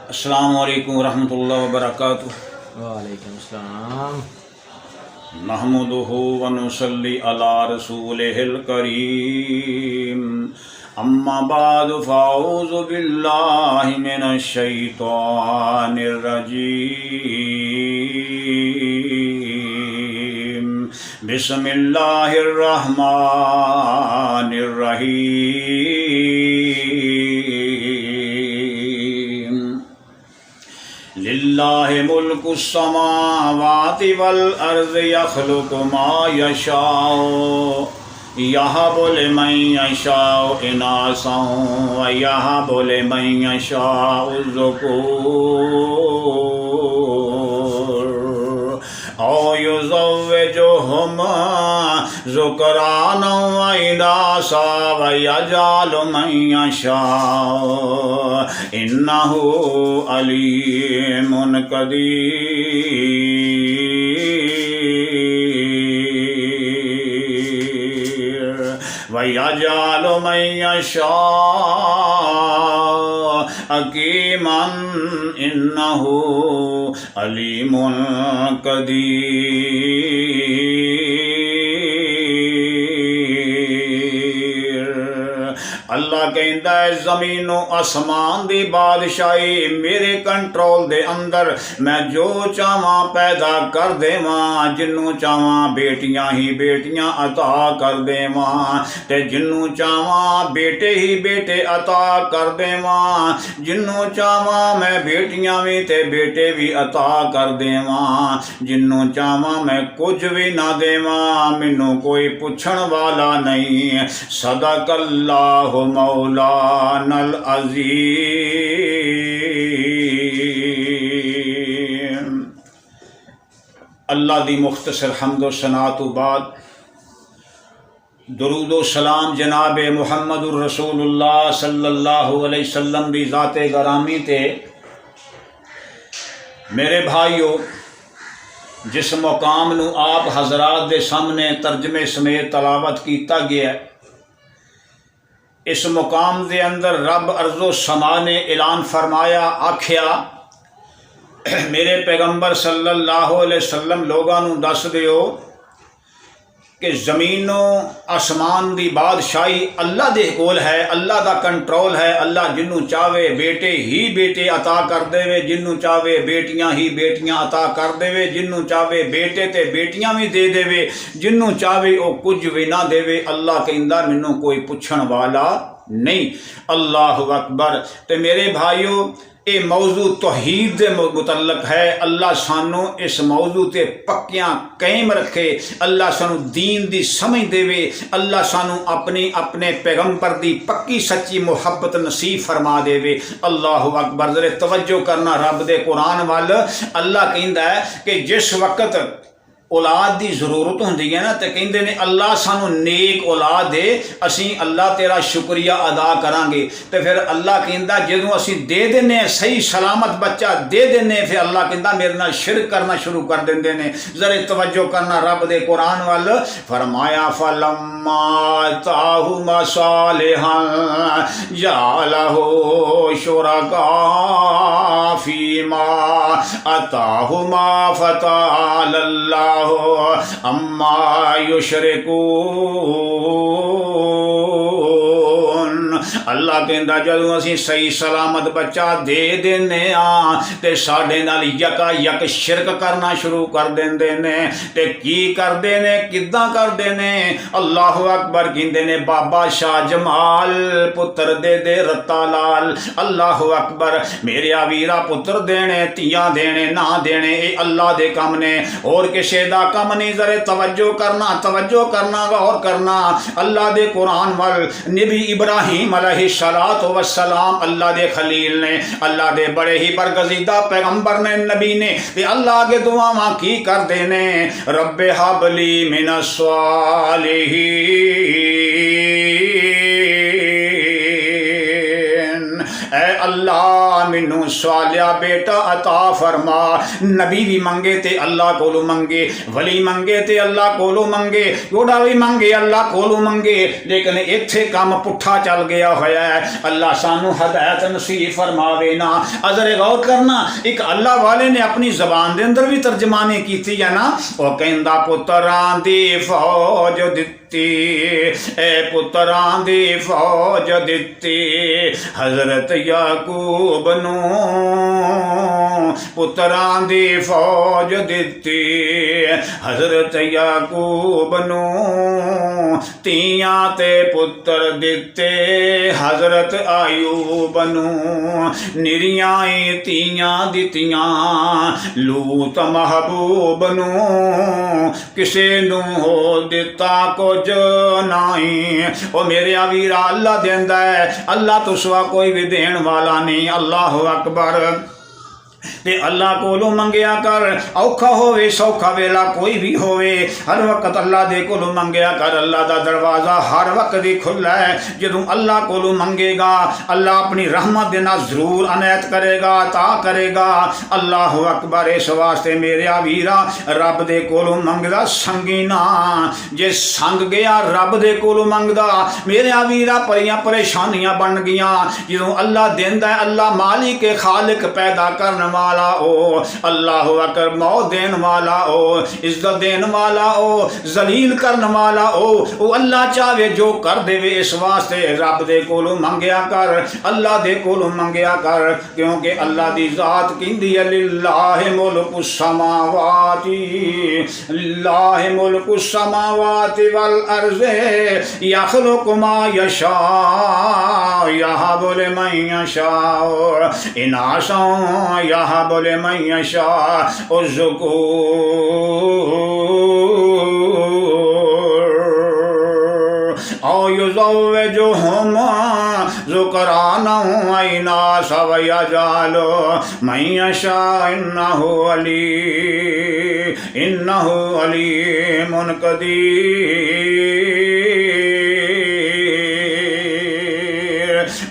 अस्सलामु अलैकुम वरहमतुल्लाहि वबरकातुहू। वालेकुम अस्सलाम। नहमदुहु व नुसल्ली अला रसूलिहिल करीम। अम्मा बाद फ़अऊज़ु बिल्लाहि मिनश शैतानिर रजीम। बिस्मिल्लाहिर रहमानिर रहीम। लिल्लाहि मुल्कुस समावाति वल अर्ज़ि यख़्लुक़ु मा यशाअ यहबु लिमन यशाअ इनासन व यहबु लिमन यशाअ ज़ुकूर औ युज़व्विजुहुम ज़ुकरानन व इनासा व यजअलु मन यशाअ इन्नहु अलीमुन क़दीर व यजअलु मन यशाअ हकीमन इन्नहु अलीमुन क़दीर। अल्लाह कहता है ज़मीनो आसमान दी बादशाही मेरे कंट्रोल दे अंदर, मैं जो चाहवा पैदा कर देवां, जिन्नू चाहवा बेटियां ही बेटियां अता कर देवां, ते जिन्नू चाहवा बेटे ही बेटे अता कर देवां, जिन्नू चाहवा मैं बेटियां भी ते बेटे भी अता कर देवां, जिन्नू चाहवा मैं कुछ भी ना देवां, मैनू कोई पुछण वाला नहीं। सदकल्लाहु मौलानल अज़ीम। अल्लाह दी मुख्तसर हम्दो सना तो बाद दुरूदो सलाम जनाब मुहम्मदुर रसूलुल्लाह सल्लल्लाहु अलैहि वसल्लम दी ज़ाते गरामी ते। मेरे भाइयों, जिस मुकाम नू आप हज़रात दे सामने तर्जमे समेत तलावत कीता गया है, इस मुकाम के अंदर रब अर्ज़ो समा ने ऐलान फरमाया, आख्या मेरे पैगंबर सल्लल्लाहु अलैहि वसल्लम लोगों नू दस दियो कि ज़मीनों आसमान की बादशाही अल्लाह दे कोल है, अल्लाह का कंट्रोल है। अल्लाह जिन्नू चाहे बेटे ही बेटे अता कर देवे, जिन्नू चाहे बेटियां ही बेटियां अता कर देवे, जिन्नू चाहे बेटे ते बेटियां भी दे देवे, जिन्नू चाहे वो कुछ भी ना देवे। अल्लाह कहंदा मैनू कोई पुछण वाला नहीं। अल्लाहु अकबर। ते मेरे भाइयों, ये मौजू तौहीद दे मुतल्लक है। अल्लाह सानू इस मौजू ते पक्कियां कायम रखे, अल्लाह सानू दीन दी समझ देवे, अल्लाह सानू अपने पैगंबर दी पक्की सच्ची मुहब्बत नसीब फरमा देवे। अल्लाहु अकबर। जरे तवज्जो करना रब दे कुरान वाल। अल्लाह कहंदा है कि जिस वक्त औलाद की जरूरत होंदी है ना, तो कहते ने अल्लाह सानू नेक औलाद दे, असी अल्लाह तेरा शुक्रिया अदा करांगे। तो फिर अल्लाह कहता जो असी दे देने सही सलामत बच्चा दे देने, फिर अल्लाह कहता मेरे नाल शिरक करना शुरू कर देंदे ने। जरे तवज्जो करना रब दे कुरान वाल। फरमाया फलम्मा ताहुमा सालिहन जालहु शुरका फीमा अताहुमा फतालल्लाह अम्मा युशरिकून। अल्लाह कहता जदों असी सही सलामत बच्चा दे देने ते साडे नाल यका यक शिरक करना शुरू कर देंदे ने। ते की करदे ने, किदां करदे ने? अल्लाहु अकबर कहंदे ने बाबा शाह जमाल पुत्र दे दे रत्ता लाल। अल्लाहु अकबर। मेरे वीरा पुत्र देने तियां देने ना देने ये अल्लाह दे कम ने, और किसे दा कम नहीं। जरे तवज्जो करना, तवज्जो करना, गौर करना अल्लाह दे कुरान वल। नबी इब्राहिम अलैहिस्सलातु वस्सलाम अल्लाह दे खलील ने, अल्लाह दे बड़े ही बरगज़ीदा पैगंबर ने, नबी ने। ते अल्लाह के दुआवां की कर देने, रब्बे हबली मिनस सालिहीन। अल्लाह मैनू सवालिया बेटा अता फरमा। नबी भी मंगे ते अल्लाह कोलों मंगे, वली मंगे ते अल्लाह कोलों मंगे, जोड़ा भी मंगे अल्लाह कोलों मंगे, लेकिन इत्थे काम पुठा चल गया होया है। अल्लाह सानू हदायत नसीब फरमावे ना। अजर गौर करना, एक अल्लाह वाले ने अपनी जबान के अंदर भी तर्जमानी की है ना, वो कहंदा पुत्रां दी फौज दित्ती, ए पुत्रां दी फौज दित्ती हजरत याकूब नू, पुत्रां दी फौज दित्ती हजरत याकूब नू, तियां ते पुत्र दिते हजरत आयूब नू, निरियां तियां दितियां लूत महबूब नू, किसे नू हो दिता कुछ नहीं। ओ मेरे वीरा अल्लाह देंदा है, अल्लाह तो सिवा कोई भी देण वाला नहीं। अल्लाह अकबर। ते अल्लाह कोलों मंगिया कर, औखा होवे सौखा वेला कोई भी होवे, हर वक्त अल्लाह दे कोलों मंगिया कर। अल्लाह दा दरवाज़ा हर वक्त ही खुला है। जदों अल्लाह कोलों मंगेगा अल्लाह अपनी रहमत दे नाल जरूर अनायत करेगा, अता करेगा। अल्लाह अकबर। इस वास्ते मेरे वीरा रब दे कोलों मंगदा संगी ना, जे संग गया रब दे कोलों मंगदा मेरे वीरा परियां परेशानियां बन गईयां। जदों अल्लाह देंदा है, अल्लाह मालिक खालिक पैदा करन वाला ओ, अल्लाह अकबर मौत देन वाला ओ, इज्जत देन वाला ओ, जलील करन वाला ओ अल्लाह चाहे जो कर देवे। इस वास्ते रब दे कोलों मंगिया कर, अल्लाह दे कोलों मंगिया कर, क्योंकि अल्लाह दी जात कहंदी है लिल्लाहि मुल्कुस समावाति, लिल्लाहि मुल्कुस समावाति वल अर्ज़ि यख़्लुक़ु मा यशा यहबु लिमन यशा इनासा यहबु लिमन यशा औ युज़व्विजुहुम ज़ुकराना व इनासा व यजअलु मन यशा इन्नहु अलीमुन क़दीर।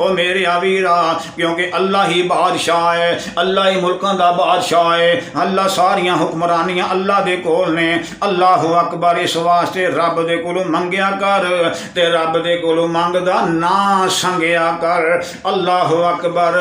ओ मेरे वीरा, क्योंकि अल्लाह ही बादशाह है, अल्लाह ही मुल्कों का बादशाह है, अल्लाह सारियां हुक्मरानियां अल्लाह दे कोल ने। अल्लाह अकबर। इस वास्ते रब दे कोलों मंगिया कर ते रब दे कोलों मंगदा ना संगिया कर। अल्लाह अकबर।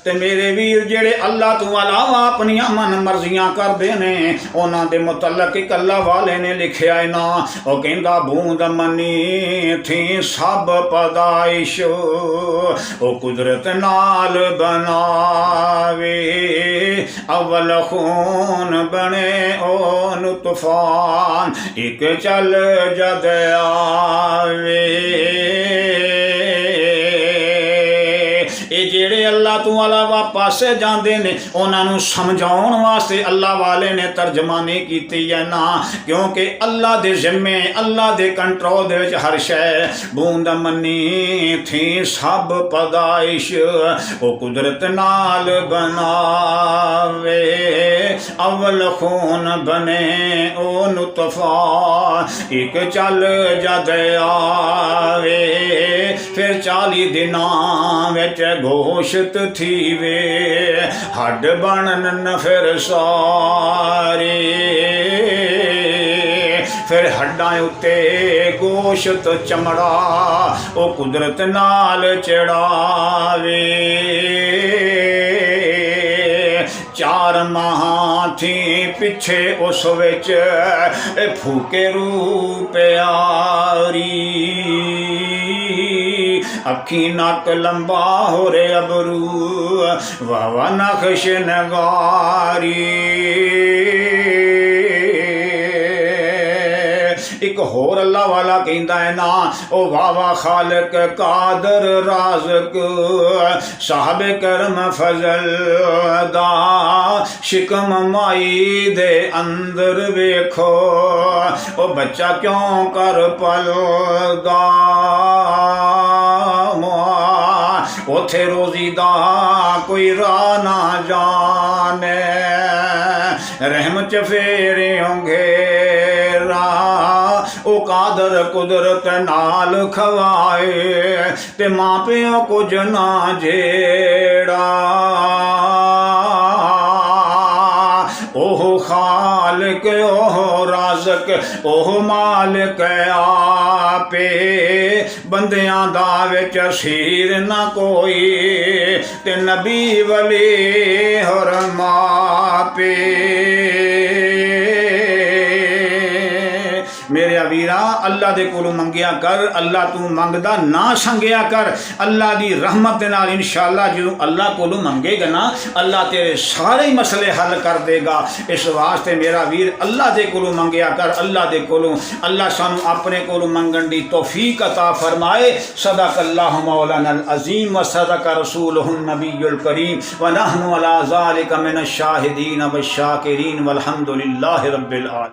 ते मेरे वीर जेड़े अल्लाह तो अलावा अपनियां मन मर्जियां करते ने, उन्हां दे मुतल्लक एक अल्लाह वाले ने लिखिया है ना, वो कहंदा बूंद मनी थी सब पैदाइश ओ कुदरत नाल बनावे, अव्वल खून बने ओ नुतफान एक चल जद आवे। ये जेड़े अल्लाह तो अलावा पासे जाते हैं उन्होंने समझाउण वास्ते अल्लाह वाले ने तर्जमानी की है ना, क्योंकि अल्लाह दे जिम्मे अल्लाह दे कंट्रोल दे विच हर शै। बूंद मनी थी सब पैदाइश वो कुदरत नाल बनावे, अव्वल खून बने ओ नुतफा एक चल जद आवे, फिर 40 दिनां विच गोश्त थीवे हड्ड बनन फिर सारे, फिर हड्डां उत्ते गोश्त चमड़ा ओ कुदरत नाल चढ़ावे। 4 माह थी पिछे उस विच फूके रूप प्यारी, अखी नक लंबा हो रे अबरू वावा नक्श नगारी। एक होर अल्लाह वाला कहता है ना, ओ वावा खालिक कादर राज़िक साहब करम फजल दा शिकम माई दे अंदर वेखो, ओ बच्चा क्यों कर पलदा उथे रोजी दा कोई राह ना जाने, रहम च फेरे होंगे मेरा ओ कादर कुदरत नाल खवाए ते मां प्यो कुछ ना जेड़ा ओह खालिक ओह राज़क ओह मालिक आपे बंदियां दा विच सीर ना कोई ते नबी वली होर मापे मेरे वीरा अल्लाह दे कोलों मंगिया कर अल्लाह तू मंगदा ना संगिया कर अल्लाह दी रहमत दे नाल इंशाअल्लाह जो अल्लाह कोलों मंगेगा ना अल्लाह तेरे सारे ही मसले हल कर देगा। इस वास्ते मेरा वीर अल्लाह दे कोलों मंगिया कर अल्लाह दे कोलों अल्लाह सानू अपने कोलों मंगण दी तौफीक अता फरमाए। सदक़ल्लाहु मौलानल अज़ीम व सदक़ रसूलुहुन नबियुल करीम व नहनु अला ज़ालिका मिनश शाहिदीन व शाकिरीन वल्हम्दुलिल्लाहि रब्बिल आलमीन।